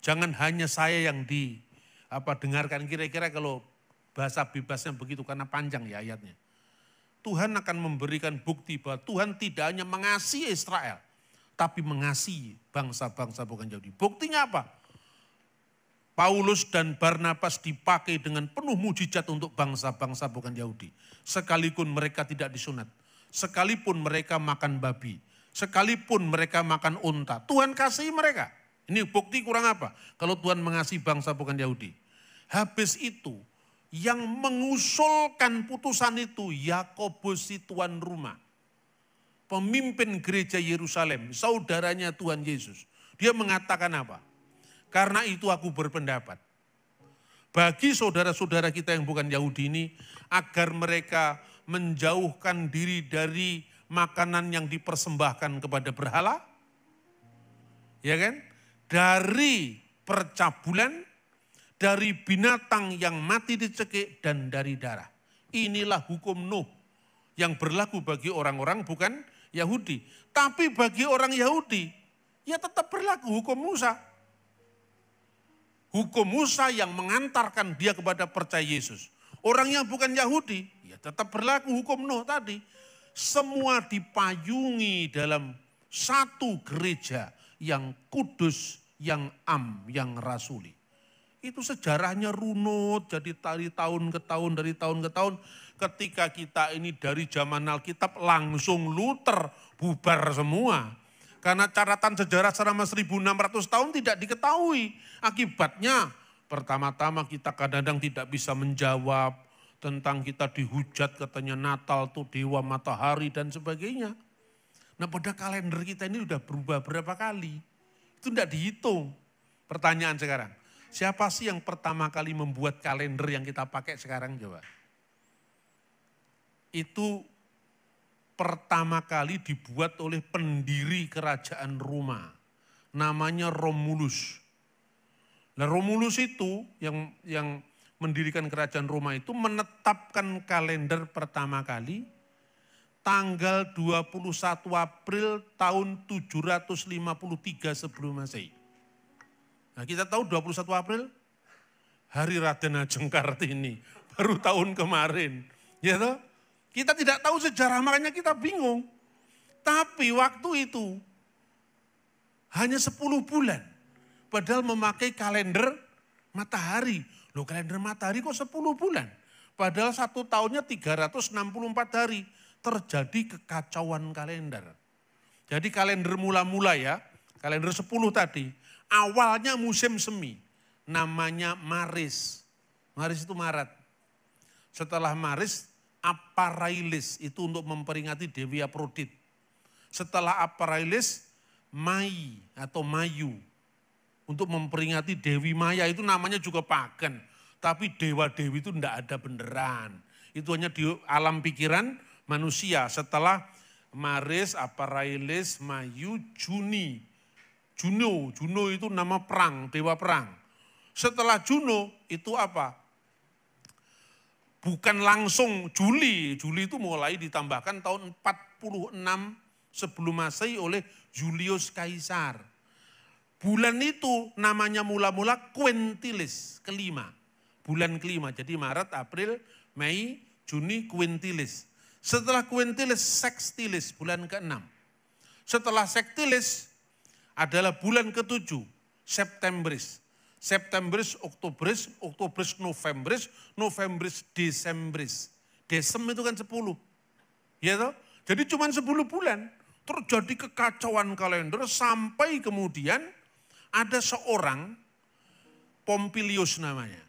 Jangan hanya saya yang dengarkan, kira-kira kalau bahasa bebasnya begitu karena panjang ya ayatnya. Tuhan akan memberikan bukti bahwa Tuhan tidak hanya mengasihi Israel, tapi mengasihi bangsa-bangsa bukan Yahudi. Buktinya apa? Paulus dan Barnabas dipakai dengan penuh mujizat untuk bangsa-bangsa bukan Yahudi. Sekalipun mereka tidak disunat, sekalipun mereka makan babi, sekalipun mereka makan unta, Tuhan kasih mereka. Ini bukti kurang apa? Kalau Tuhan mengasihi bangsa bukan Yahudi. Habis itu, yang mengusulkan putusan itu Yakobus si tuan rumah. Pemimpin gereja Yerusalem, saudaranya Tuhan Yesus. Dia mengatakan apa? Karena itu aku berpendapat bagi saudara-saudara kita yang bukan Yahudi ini, agar mereka menjauhkan diri dari makanan yang dipersembahkan kepada berhala, ya kan? Dari percabulan, dari binatang yang mati dicekik, dan dari darah. Inilah hukum Nuh yang berlaku bagi orang-orang bukan Yahudi. Tapi bagi orang Yahudi, ya tetap berlaku hukum Musa. Hukum Musa yang mengantarkan dia kepada percaya Yesus. Orang yang bukan Yahudi, ya tetap berlaku hukum Nuh tadi. Semua dipayungi dalam satu gereja yang kudus, yang yang rasuli. Itu sejarahnya runut, jadi dari tahun ke tahun, ketika kita ini dari zaman Alkitab langsung Luther, bubar semua. Karena catatan sejarah selama 1600 tahun tidak diketahui. Akibatnya pertama-tama kita kadang-kadang tidak bisa menjawab tentang kita dihujat katanya Natal tuh dewa matahari dan sebagainya. Nah pada kalender kita ini sudah berubah berapa kali. Itu tidak dihitung. Pertanyaan sekarang, siapa sih yang pertama kali membuat kalender yang kita pakai sekarang coba? Itu pertama kali dibuat oleh pendiri kerajaan Roma. Namanya Romulus. Nah Romulus itu yang mendirikan kerajaan Roma itu menetapkan kalender pertama kali tanggal 21 April tahun 753 sebelum Masehi. Nah kita tahu 21 April hari Raden Ajeng Kartini, baru tahun kemarin. Ya toh? Kita tidak tahu sejarah, makanya kita bingung. Tapi waktu itu hanya 10 bulan. Padahal memakai kalender matahari. Loh kalender matahari kok 10 bulan? Padahal satu tahunnya 364 hari. Terjadi kekacauan kalender. Jadi kalender mula-mula ya, kalender 10 tadi. Awalnya musim semi, namanya Maris. Maris itu Maret. Setelah Maris, Aparailis itu untuk memperingati Dewi Afrodit. Setelah Aparailis, Mai atau Mayu untuk memperingati Dewi Maya, itu namanya juga pagan. Tapi dewa-dewi itu tidak ada beneran. Itu hanya di alam pikiran manusia. Setelah Maris, Aparailis, Mayu, Juni. Juno itu nama perang, dewa perang. Setelah Juno itu apa? Bukan langsung Juli itu mulai ditambahkan tahun 46 sebelum Masehi oleh Julius Kaisar. Bulan itu namanya mula-mula Quintilis, kelima. Bulan kelima, jadi Maret, April, Mei, Juni, Quintilis. Setelah Quintilis, Sextilis, bulan ke-6. Setelah Sextilis adalah bulan ke-7, Septembris. Septembris, Oktobris, Novembris, Desembris. Desem itu kan 10. Ya toh? Jadi cuma 10 bulan. Terjadi kekacauan kalender sampai kemudian ada seorang, Pompilius namanya.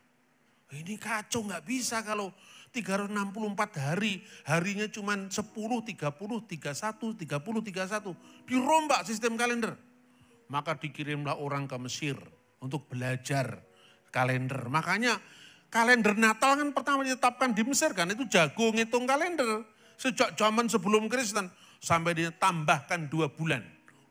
Ini kacau, nggak bisa kalau 364 hari, harinya cuma 10, 30, 31, 30, 31. Dirombak sistem kalender. Maka dikirimlah orang ke Mesir untuk belajar kalender. Makanya kalender Natal kan pertama ditetapkan di Mesir kan, itu jago ngitung kalender. Sejak zaman sebelum Kristen sampai ditambahkan 2 bulan.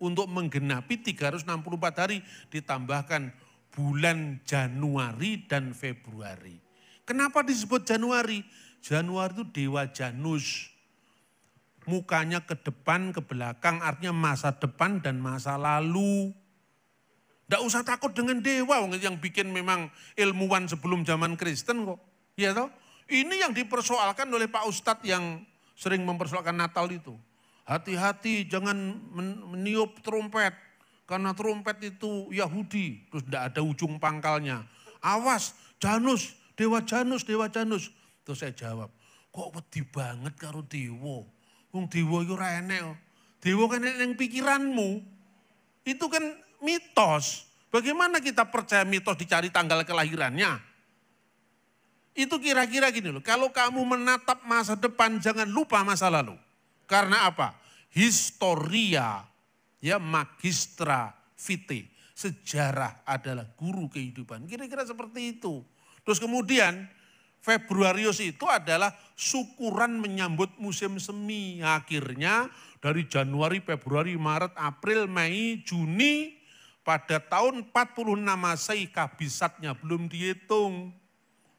Untuk menggenapi 364 hari ditambahkan bulan Januari dan Februari. Kenapa disebut Januari? Januari itu dewa Janus. Mukanya ke depan, ke belakang, artinya masa depan dan masa lalu. Tidak usah takut dengan dewa yang bikin memang ilmuwan sebelum zaman Kristen kok. Ya toh? Ini yang dipersoalkan oleh Pak Ustadz yang sering mempersoalkan Natal itu. Hati-hati jangan meniup trompet. Karena trompet itu Yahudi. Terus tidak ada ujung pangkalnya. Awas Janus, dewa Janus, dewa Janus. Terus saya jawab, kok wedi banget karo dewa. Wong dewa itu ora enek. Dewa kan yang pikiranmu. Itu kan mitos. Bagaimana kita percaya mitos dicari tanggal kelahirannya? Itu kira-kira gini loh. Kalau kamu menatap masa depan jangan lupa masa lalu. Karena apa? Historia ya magistra vitae. Sejarah adalah guru kehidupan. Kira-kira seperti itu. Terus kemudian Februarius itu adalah syukuran menyambut musim semi. Akhirnya dari Januari, Februari, Maret, April, Mei, Juni pada tahun 46 Masehi kabisatnya belum dihitung.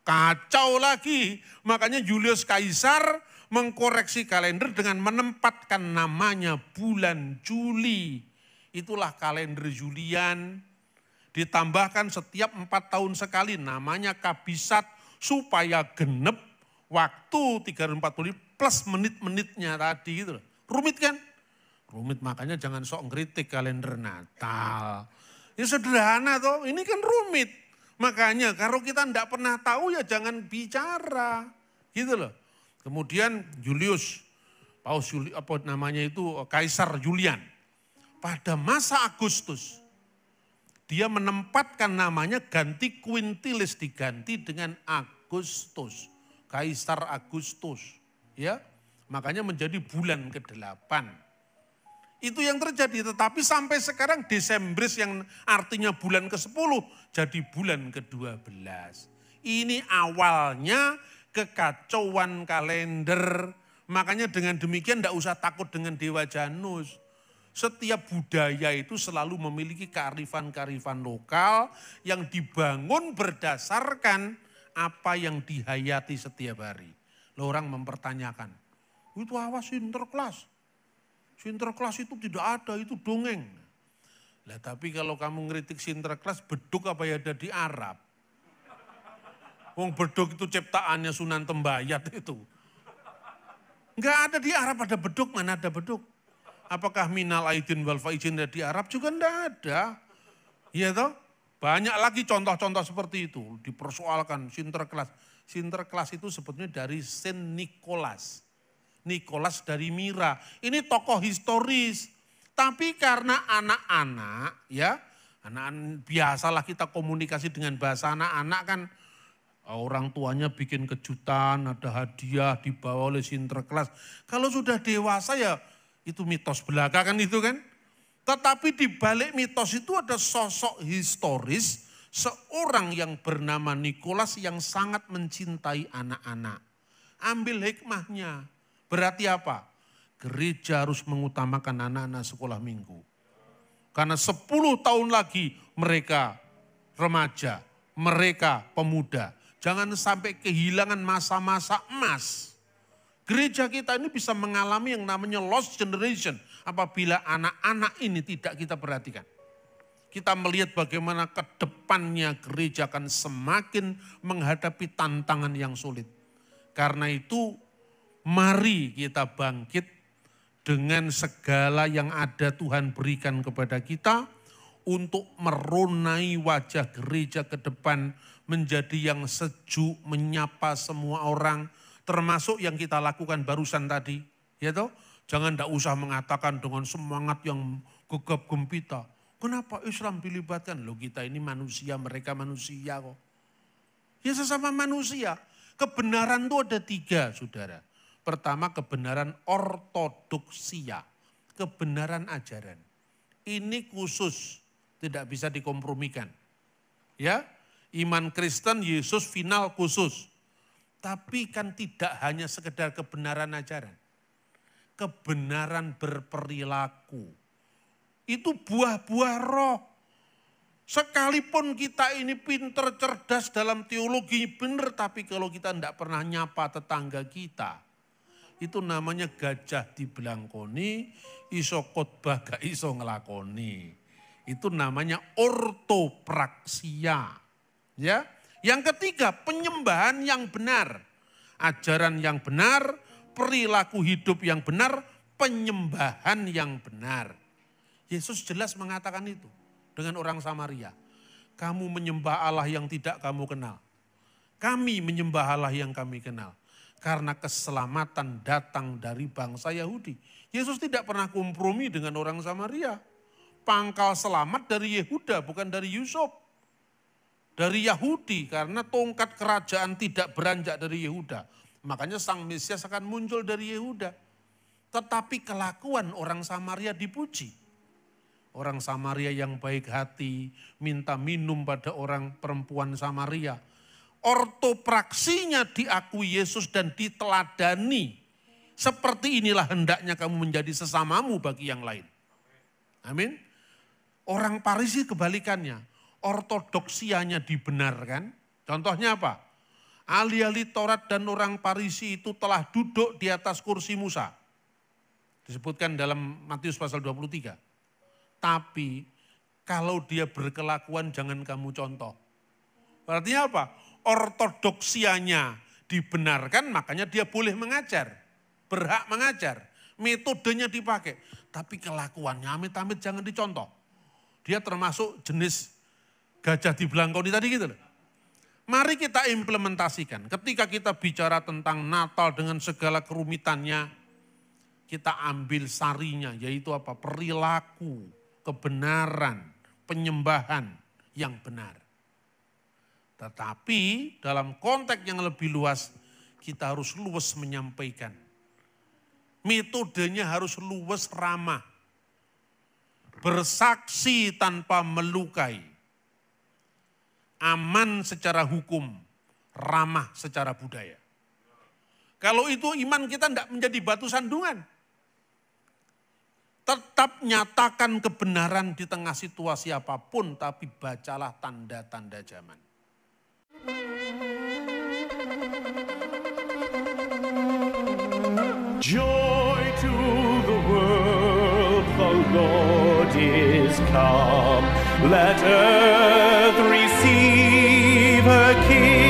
Kacau lagi. Makanya Julius Kaisar mengkoreksi kalender dengan menempatkan namanya bulan Juli. Itulah kalender Julian. Ditambahkan setiap 4 tahun sekali namanya kabisat supaya genep waktu 340 plus menit-menitnya tadi gitu. Rumit kan? Rumit, makanya jangan sok ngeritik kalender Natal. Ya sederhana toh, ini kan rumit. Makanya kalau kita enggak pernah tahu ya jangan bicara. Gitu loh. Kemudian Julius, Kaisar Julian. Pada masa Agustus, dia menempatkan namanya ganti Quintilis, diganti dengan Agustus. Kaisar Agustus. Ya, makanya menjadi bulan ke-8. Itu yang terjadi, tetapi sampai sekarang Desembris yang artinya bulan ke-10 jadi bulan ke-12. Ini awalnya kekacauan kalender. Makanya dengan demikian tidak usah takut dengan Dewa Janus. Setiap budaya itu selalu memiliki kearifan-kearifan lokal yang dibangun berdasarkan apa yang dihayati setiap hari. Lalu orang mempertanyakan, itu awas Sinterklas. Sinterklas itu tidak ada, itu dongeng. Lah tapi kalau kamu ngeritik Sinterklas, beduk apa ya ada di Arab? Wong beduk itu ciptaannya Sunan Tembayat itu. Enggak ada di Arab, ada beduk, mana ada beduk? Apakah minal aidin wal faizin di Arab juga enggak ada. Iya toh? Banyak lagi contoh-contoh seperti itu. Dipersoalkan Sinterklas. Sinterklas itu sebetulnya dari Saint Nicholas. Nicholas dari Mira. Ini tokoh historis. Tapi karena anak-anak ya. Anak-anak biasalah kita komunikasi dengan bahasa anak-anak kan. Orang tuanya bikin kejutan, ada hadiah dibawa oleh Sinterklas. Kalau sudah dewasa ya itu mitos belaka kan itu kan. Tetapi di balik mitos itu ada sosok historis seorang yang bernama Nicholas yang sangat mencintai anak-anak. Ambil hikmahnya. Berarti apa? Gereja harus mengutamakan anak-anak sekolah minggu. Karena 10 tahun lagi mereka remaja, mereka pemuda. Jangan sampai kehilangan masa-masa emas. Gereja kita ini bisa mengalami yang namanya lost generation apabila anak-anak ini tidak kita perhatikan. Kita melihat bagaimana ke depannya gereja akan semakin menghadapi tantangan yang sulit. Karena itu mari kita bangkit dengan segala yang ada Tuhan berikan kepada kita untuk meronai wajah gereja ke depan menjadi yang sejuk, menyapa semua orang. Termasuk yang kita lakukan barusan tadi, ya toh? Jangan tidak usah mengatakan dengan semangat yang gegap gempita. Kenapa Islam dilibatkan? Loh kita ini manusia, mereka manusia kok. Ya sesama manusia. Kebenaran itu ada 3 saudara. Pertama kebenaran ortodoksia, kebenaran ajaran. Ini khusus, tidak bisa dikompromikan. Ya, iman Kristen, Yesus final khusus. Tapi kan tidak hanya sekedar kebenaran ajaran. Kebenaran berperilaku. Itu buah-buah roh. Sekalipun kita ini pinter, cerdas dalam teologi benar. Tapi kalau kita tidak pernah nyapa tetangga kita. Itu namanya gajah dibelangkoni, iso khotbah gak iso ngelakoni. Itu namanya ortopraksia. Ya. Yang ketiga, penyembahan yang benar. Ajaran yang benar, perilaku hidup yang benar, penyembahan yang benar. Yesus jelas mengatakan itu dengan orang Samaria. Kamu menyembah Allah yang tidak kamu kenal. Kami menyembah Allah yang kami kenal. Karena keselamatan datang dari bangsa Yahudi. Yesus tidak pernah kompromi dengan orang Samaria. Pangkal selamat dari Yehuda, bukan dari Yusuf. Dari Yahudi, karena tongkat kerajaan tidak beranjak dari Yehuda. Makanya Sang Mesias akan muncul dari Yehuda. Tetapi kelakuan orang Samaria dipuji. Orang Samaria yang baik hati, minta minum pada orang perempuan Samaria. ortopraksinya diakui Yesus dan diteladani. Seperti inilah hendaknya kamu menjadi sesamamu bagi yang lain. Amin. Orang Farisi kebalikannya, ortodoksianya dibenarkan. Contohnya apa? Ahli-ahli Taurat dan orang Farisi itu telah duduk di atas kursi Musa. Disebutkan dalam Matius pasal 23. Tapi kalau dia berkelakuan jangan kamu contoh. Berarti apa? Ortodoksianya dibenarkan, makanya dia boleh mengajar. Berhak mengajar, metodenya dipakai. Tapi kelakuannya amit-amit jangan dicontoh. Dia termasuk jenis gajah di belangkoni tadi gitu loh. Mari kita implementasikan. Ketika kita bicara tentang Natal dengan segala kerumitannya, kita ambil sarinya, yaitu apa? Perilaku, kebenaran, penyembahan yang benar. Tetapi dalam konteks yang lebih luas, kita harus luwes menyampaikan. Metodenya harus luwes ramah. Bersaksi tanpa melukai. Aman secara hukum, ramah secara budaya. Kalau itu iman kita tidak menjadi batu sandungan. Tetap nyatakan kebenaran di tengah situasi apapun, tapi bacalah tanda-tanda zaman. Joy to the world, the Lord is come. Let earth receive her King.